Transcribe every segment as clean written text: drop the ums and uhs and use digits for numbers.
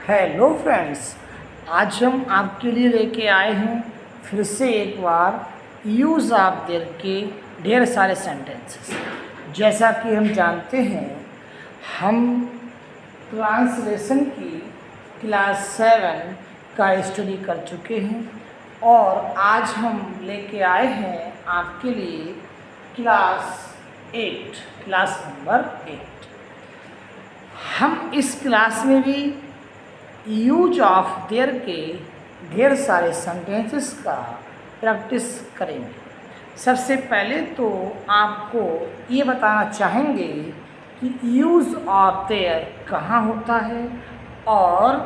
Hello friends, आज हम आपके लिए लेके आए हैं फिर से एक बार यूज़ ऑफ देयर के ढेर सारे सेंटेंसेस। जैसा कि हम जानते हैं, हम ट्रांसलेशन की क्लास 7 का स्टडी कर चुके हैं और आज हम लेके आए हैं आपके लिए क्लास नंबर 8। हम इस क्लास में भी यूज ऑफ देयर के ढेर सारे सेंटेंसेस का प्रैक्टिस करेंगे। सबसे पहले तो आपको ये बताना चाहेंगे कि यूज़ ऑफ देयर कहाँ होता है और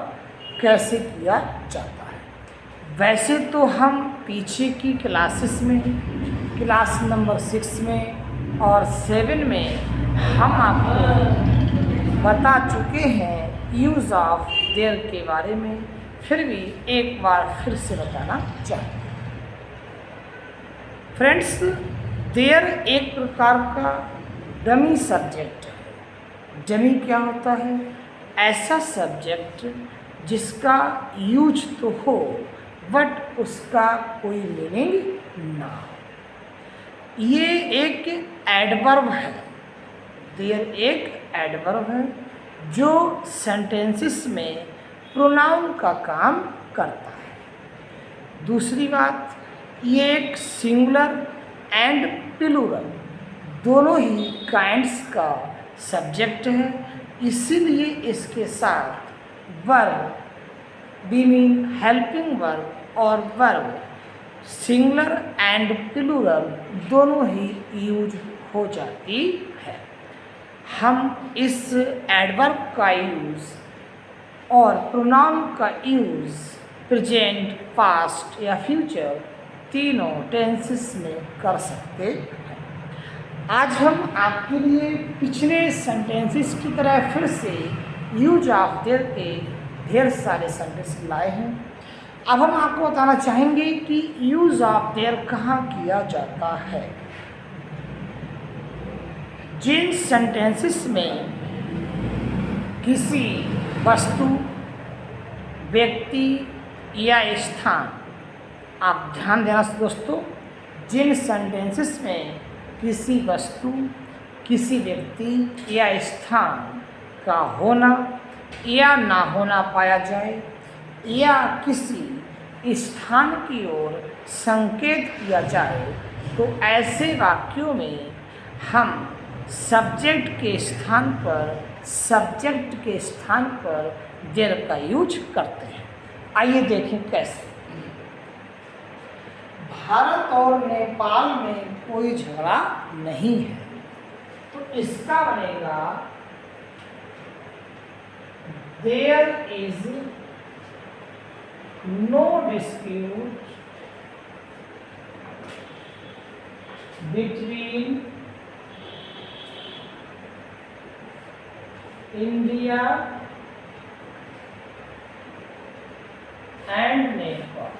कैसे किया जाता है। वैसे तो हम पीछे की क्लासेस में क्लास नंबर 6 में और 7 में हम आपको बता चुके हैं यूज़ ऑफ देयर के बारे में, फिर भी एक बार फिर से बताना चाहते हैं। फ्रेंड्स, देयर एक प्रकार का डमी सब्जेक्ट है। डमी क्या होता है? ऐसा सब्जेक्ट जिसका यूज तो हो बट उसका कोई मीनिंग ना हो। ये एक एडवर्ब है। देयर एक एडवर्ब है जो सेंटेंसेस में प्रोनाउन का काम करता है। दूसरी बात, ये एक सिंगुलर एंड प्लूरल दोनों ही काइंड्स का सब्जेक्ट है, इसीलिए इसके साथ verb we mean helping verb और वर्ब सिंगुलर एंड प्लूरल दोनों ही यूज हो जाती है। हम इस एडवर्ब का यूज़ और प्रोनाउन का यूज़ प्रेजेंट, पास्ट या फ्यूचर तीनों टेंसेस में कर सकते हैं। आज हम आपके लिए पिछले सेंटेंसेस की तरह फिर से यूज ऑफ देयर के ढेर सारे सेंटेंस लाए हैं। अब हम आपको बताना चाहेंगे कि यूज ऑफ देयर कहाँ किया जाता है। जिन सेंटेंसेस में किसी वस्तु, व्यक्ति या स्थान, आप ध्यान देना दोस्तों, जिन सेंटेंसेस में किसी वस्तु, किसी व्यक्ति या स्थान का होना या ना होना पाया जाए या किसी स्थान की ओर संकेत किया जाए, तो ऐसे वाक्यों में हम सब्जेक्ट के स्थान पर देयर का यूज करते हैं। आइए देखें कैसे। भारत और नेपाल में कोई झगड़ा नहीं है, तो इसका बनेगा there is no dispute between India and Nepal.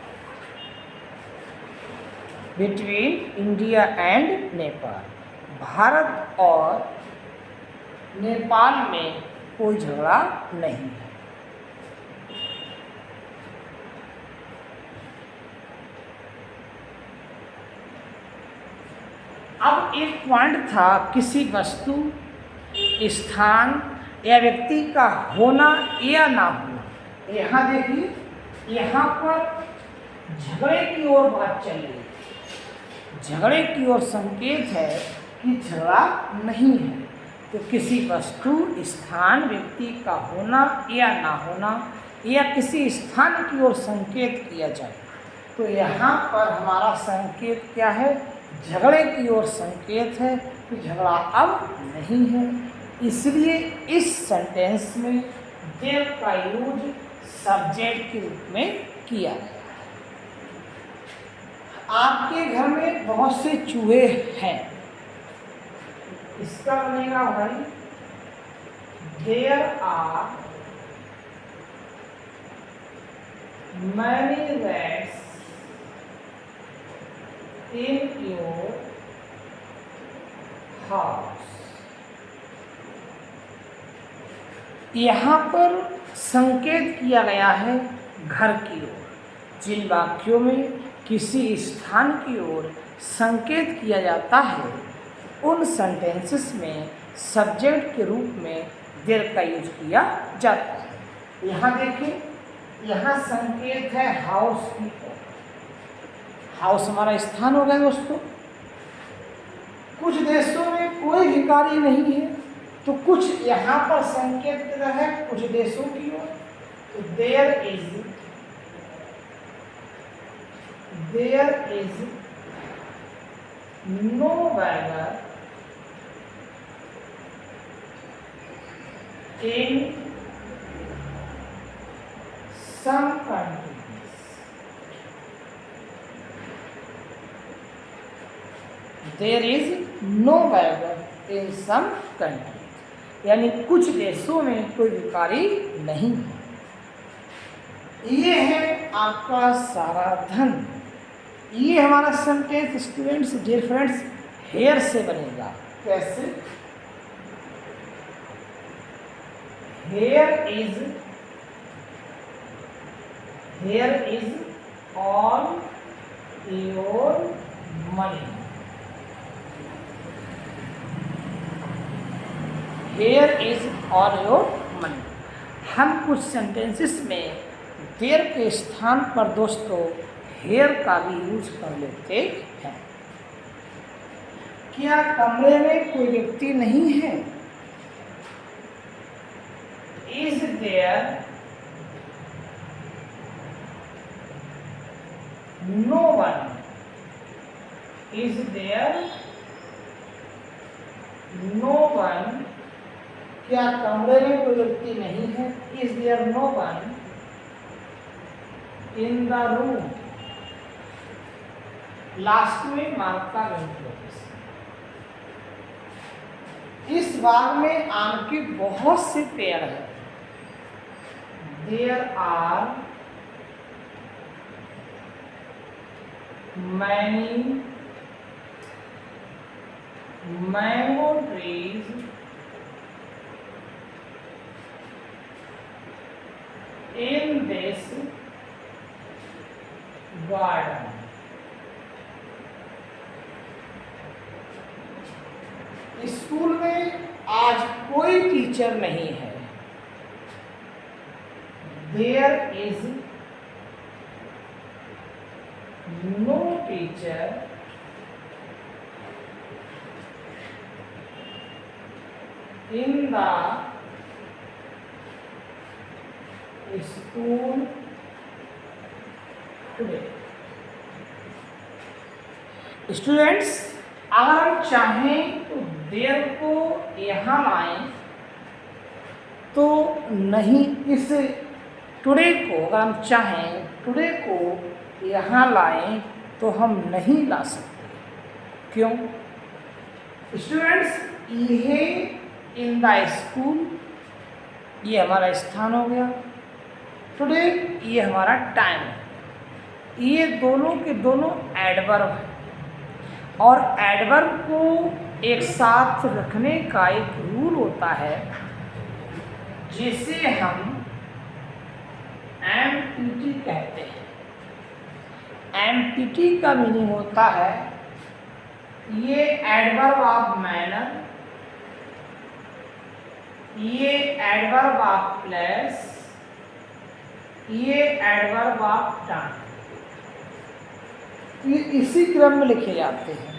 Between India and Nepal, Bharat और नेपाल में कोई झगड़ा नहीं है। अब एक पॉइंट था किसी वस्तु, स्थान या व्यक्ति का होना या ना होना। यहाँ देखिए, यहाँ पर झगड़े की ओर बात चल रही है। झगड़े की ओर संकेत है कि झगड़ा नहीं है। तो किसी वस्तु, स्थान, व्यक्ति का होना या ना होना या किसी स्थान की ओर संकेत किया जाए, तो यहाँ पर हमारा संकेत क्या है? झगड़े की ओर संकेत है कि झगड़ा अब नहीं है। इसलिए इस सेंटेंस में देयर का यूज सब्जेक्ट के रूप में किया गया। आपके घर में बहुत से चूहे हैं, इसका बनेगा भाई there are many rats in your house. यहाँ पर संकेत किया गया है घर की ओर। जिन वाक्यों में किसी स्थान की ओर संकेत किया जाता है उन सेंटेंसेस में सब्जेक्ट के रूप में देयर का यूज किया जाता है। यहाँ देखिए, यहाँ संकेत है हाउस की ओर। हाउस हमारा स्थान हो गया दोस्तों। कुछ देशों में कोई भिखारी नहीं है, तो कुछ यहाँ पर संकेत है कुछ देशों की ओर। तो there is no beggar in some countries। There is no beggar in some countries, यानी कुछ देशों में कोई भिखारी नहीं है। ये है आपका सारा धन। ये हमारा sentence students, dear friends, here से बनेगा। कैसे? Here is all your money. Here is all your money. हम कुछ सेंटेंसेस में देयर के स्थान पर दोस्तों हेयर का भी यूज कर लेते हैं। क्या कमरे में कोई व्यक्ति नहीं है? Is there no one? Is there no one? क्या कमरे में कोई व्यक्ति नहीं है? Is there no one in the room? Last में मार्का इस बाग में आम के बहुत से पेड़ हैं। There are many mango trees in this garden. School में आज कोई टीचर नहीं है। There is no teacher in the school today. Students, अगर हम चाहें तो देयर को यहाँ लाएं तो नहीं, इस टुडे को अगर हम चाहें टुडे को यहाँ लाएं तो हम नहीं ला सकते। क्यों? स्टूडेंट्स, ये इन द स्कूल ये हमारा स्थान हो गया। टुडे ये हमारा टाइम है। ये दोनों के दोनों एडवर्ब हैं और एडवर्ब को एक साथ रखने का एक रूल होता है जिसे हम एमपीटी कहते हैं। एमपीटी का मीनिंग होता है ये एडवर्ब ऑफ मैनर, ये एडवर्ब ऑफ प्लेस, ये एडवर्ब ऑफ टाइम। ये इसी क्रम में लिखे जाते हैं,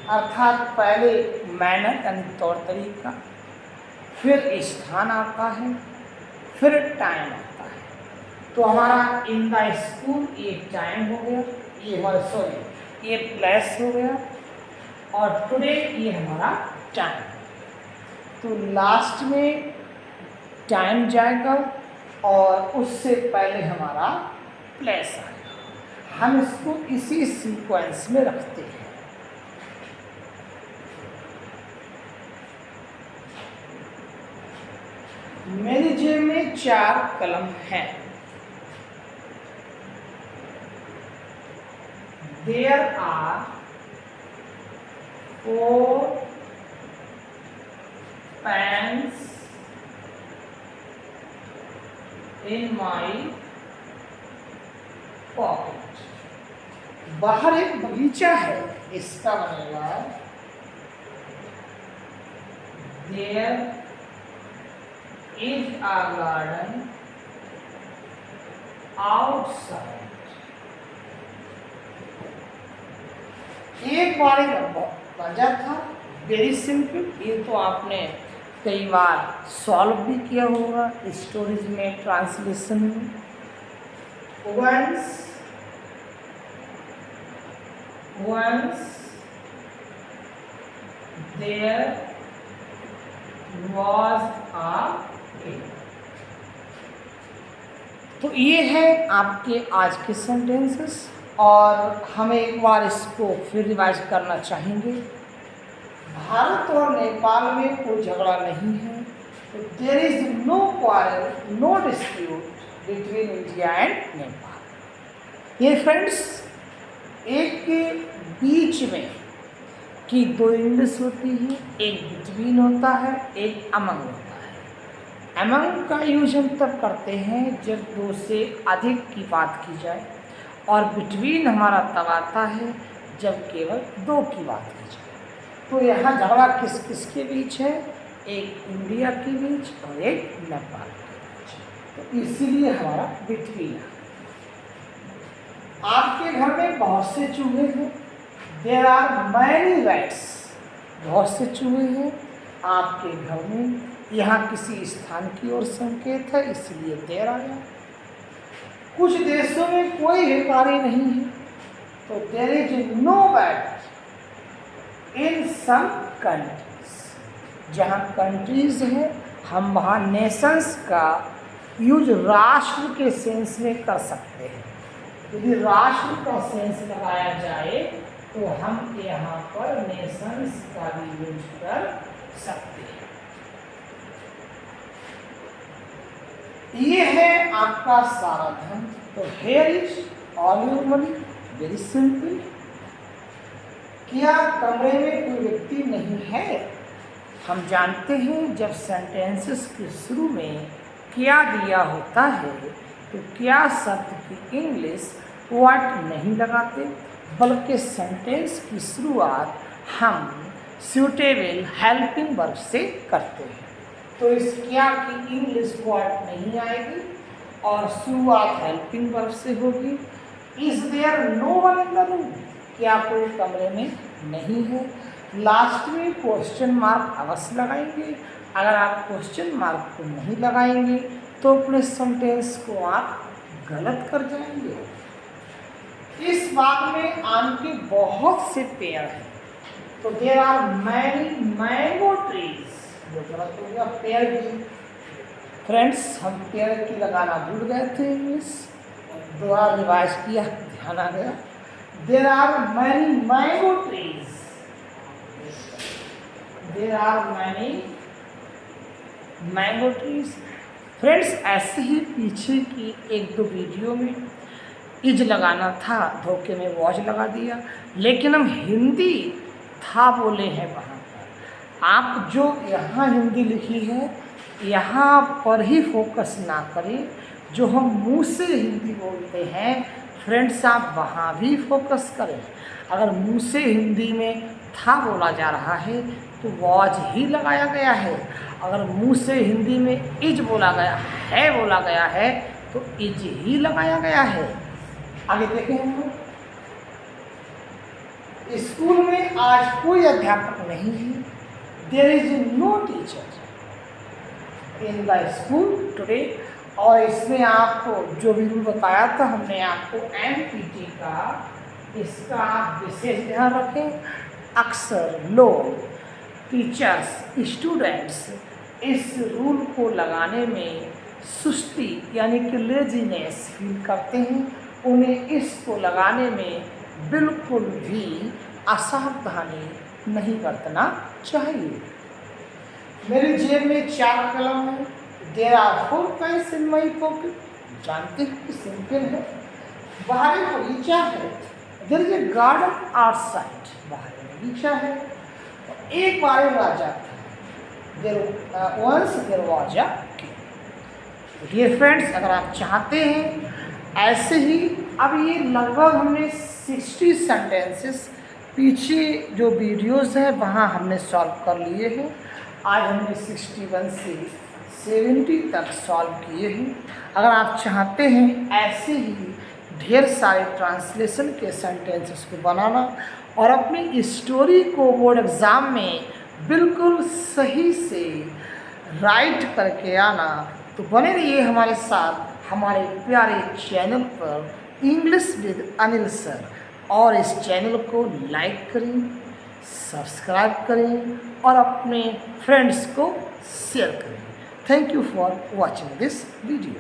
अर्थात पहले मैनर यानी तौर तरीका, फिर स्थान आता है, फिर टाइम आता है। तो हमारा इन द स्कूल ये टाइम हो गया, ये हमारा सॉरी ये प्लेस हो गया, और टुडे ये हमारा टाइम। तो लास्ट में टाइम जाएगा और उससे पहले हमारा प्लेस आएगा। हम इसको इसी सीक्वेंस में रखते हैं। मेरी जेब में 4 कलम हैं। There are 4 pens in my pocket. बाहर एक बगीचा है, इसका बनेगा there is a garden outside. एक बार बजा था, वेरी सिंपल। ये तो आपने कई बार सॉल्व भी किया होगा स्टोरीज में, ट्रांसलेशन में। once there was a king। तो ये है आपके आज के सेंटेंसेस, और हम एक बार इसको फिर रिवाइज करना चाहेंगे। भारत और नेपाल में कोई झगड़ा नहीं है, तो there is no quarrel, no dispute between India and Nepal. ये फ्रेंड्स, एक के बीच में की दो इंग्लिश होती है, एक बिटवीन होता है, एक अमंग होता है। अमंग का यूज हम तब करते हैं जब दो से अधिक की बात की जाए, और बिटवीन हमारा तब आता है जब केवल दो की बात की जाए। तो यहाँ झगड़ा किस किस के बीच है? एक इंडिया के बीच और एक नेपाल के बीच, तो इसीलिए हमारा बिटवीन है। आपके घर में बहुत से चूहे हैं, देयर आर मैनी रैट्स, बहुत से चूहे हैं आपके घर में। यहाँ किसी स्थान की ओर संकेत है, इसलिए देर आ गया। कुछ देशों में कोई भी कार्य नहीं है, तो there is no bat in some countries. जहाँ कंट्रीज है, हम वहाँ नेशंस का यूज राष्ट्र के सेंस में कर सकते हैं। यदि राष्ट्र का सेंस लगाया जाए तो हम यहाँ पर नेशंस का भी यूज कर सकते हैं। ये है आपका सारा धन। तो hair is all your money, very simple. क्या कमरे में कोई व्यक्ति नहीं है? हम जानते हैं जब सेंटेंसेस के शुरू में क्या दिया होता है तो क्या शब्द की इंग्लिश व्हाट नहीं लगाते, बल्कि सेंटेंस की शुरुआत हम सूटेबल हेल्पिंग वर्ब से करते हैं। तो इस क्या की इंग्लिश व्हाट नहीं आएगी और शुरुआत हेल्पिंग वर्ब से होगी। Is there no one in the room? क्या कोई कमरे में नहीं है? लास्ट में क्वेश्चन मार्क अवश्य लगाएंगे। अगर आप क्वेश्चन मार्क को नहीं लगाएंगे तो अपने सेंटेंस को आप गलत कर जाएंगे। इस बाग में आम के बहुत से पेड़ हैं, तो there are many mango trees. जो गलत हो गया पेड़ की। फ्रेंड्स, हम पेड़ की लगाना भूल गए थे इंग्लिश, दोबारा रिवाइज किया, ध्यान आ गया। There are many mango trees, there are many mango trees. Friends, ऐसे ही पीछे की एक दो वीडियो में इज लगाना था, धोखे में वॉच लगा दिया, लेकिन हम हिंदी था बोले हैं वहाँ पर। आप जो यहाँ हिंदी लिखी है यहाँ पर ही फोकस ना करें। जो हम मुंह से हिंदी बोलते हैं फ्रेंड्स, आप वहाँ भी फोकस करें। अगर मुंह से हिंदी में था बोला जा रहा है तो वॉच ही लगाया गया है। अगर मुंह से हिंदी में इज बोला गया है तो इज ही लगाया गया है। आगे देखें हम लोग। स्कूल में आज कोई अध्यापक नहीं है। There is no teacher in the school today. और इसमें आपको जो भी रूल बताया था हमने आपको एमपीटी का, इसका आप विशेष ध्यान रखें। अक्सर लोग, टीचर्स, स्टूडेंट्स इस रूल को लगाने में सुस्ती यानी कि लेजीनेस फील करते हैं। उन्हें इसको लगाने में बिल्कुल भी असावधानी नहीं बरतना चाहिए। मेरी जेब में 4 कलम है। There are 4 pens in my pocket. जानते हैं कि सिंपल है। बाहर एक बगीचा है। There is a garden outside. बाहर बगीचा है। एक बार राजा था। There was a king. Dear friends, अगर आप चाहते हैं ऐसे ही, अब ये लगभग हमने 60 सेंटेंसेस पीछे जो वीडियोस हैं वहाँ हमने सॉल्व कर लिए हैं। आज हमने 61 से 70 तक सॉल्व किए हैं। अगर आप चाहते हैं ऐसे ही ढेर सारे ट्रांसलेशन के सेंटेंसेस को बनाना और अपनी स्टोरी को बोर्ड एग्ज़ाम में बिल्कुल सही से राइट करके आना, तो बने रहिए हमारे साथ हमारे प्यारे चैनल पर इंग्लिश विद अनिल सर। और इस चैनल को लाइक करें, सब्सक्राइब करें और अपने फ्रेंड्स को शेयर करें। Thank you for watching this video.